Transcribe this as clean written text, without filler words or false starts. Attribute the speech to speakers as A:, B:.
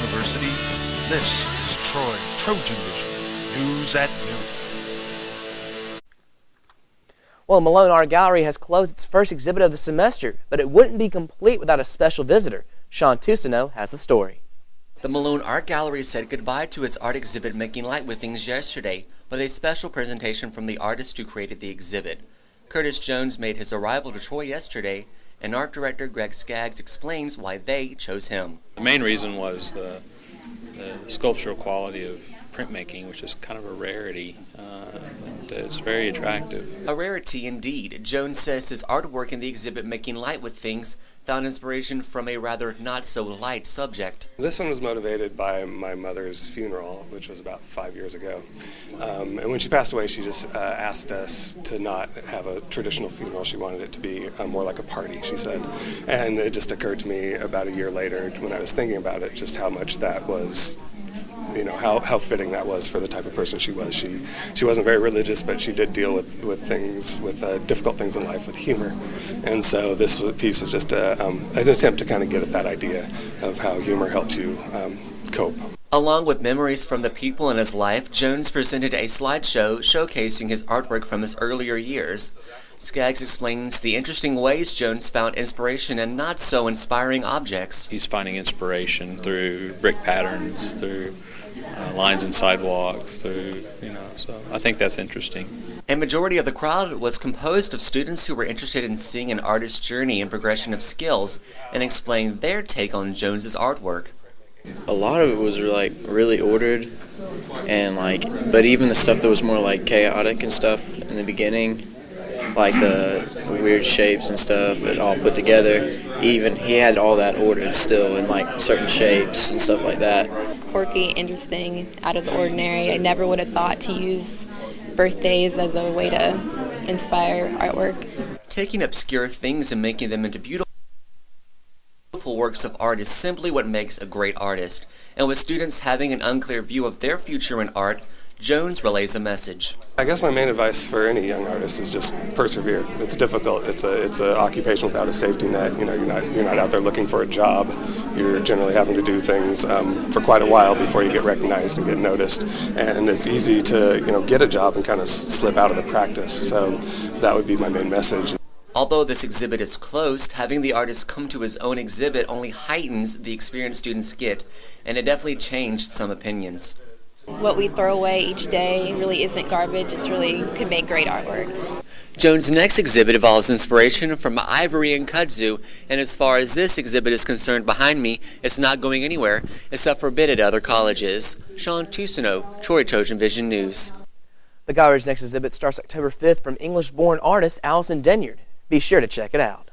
A: University. This is TrojanVision News at Noon.
B: Well, Malone Art Gallery has closed its first exhibit of the semester, but it wouldn't be complete without a special visitor. Shaun has the story.
C: The Malone Art Gallery said goodbye to its art exhibit Making Light with Things yesterday with a special presentation from the artist who created the exhibit. Curtis Jones made his arrival to Troy yesterday, and art director Greg Skaggs explains why they chose him.
D: The main reason was the sculptural quality of printmaking, which is kind of a rarity, and it's very attractive.
C: A rarity indeed. Jones says his artwork in the exhibit Making Light with Things found inspiration from a rather not-so-light subject.
E: This one was motivated by my mother's funeral, which was about 5 years ago. And when she passed away, she just asked us to not have a traditional funeral. She wanted it to be more like a party, she said. And it just occurred to me about a year later when I was thinking about it, just how much that was, you know, how fitting that was for the type of person she was. She wasn't very religious, but she did deal with things, with difficult things in life with humor. And so this piece was just an attempt to kind of get at that idea of how humor helps you cope.
C: Along with memories from the people in his life, Jones presented a slideshow showcasing his artwork from his earlier years. Skaggs explains the interesting ways Jones found inspiration in not-so-inspiring objects.
D: He's finding inspiration through brick patterns, through lines and sidewalks, through, so I think that's interesting.
C: A majority of the crowd was composed of students who were interested in seeing an artist's journey and progression of skills and explained their take on Jones's artwork.
F: A lot of it was really ordered, and but even the stuff that was more chaotic and stuff in the beginning, like the weird shapes and stuff, it all put together. Even he had all that ordered still in certain shapes and stuff like that.
G: Quirky, interesting, out of the ordinary. I never would have thought to use birthdays as a way to inspire artwork.
C: Taking obscure things and making them into beautiful works of art is simply what makes a great artist. And with students having an unclear view of their future in art, Jones relays a message.
E: I guess my main advice for any young artist is just persevere. It's difficult. It's an occupation without a safety net. You're not out there looking for a job. You're generally having to do things for quite a while before you get recognized and get noticed. And it's easy to get a job and kind of slip out of the practice. So that would be my main message.
C: Although this exhibit is closed, having the artist come to his own exhibit only heightens the experience students get, and it definitely changed some opinions.
G: What we throw away each day really isn't garbage. It really could make great artwork.
C: Jones' next exhibit involves inspiration from ivory and kudzu, and as far as this exhibit is concerned behind me, it's not going anywhere. It's up for bid at other colleges. Shaun, Troy TrojanVision News.
B: The gallery's next exhibit starts October 5th from English-born artist Allison Denyard. Be sure to check it out.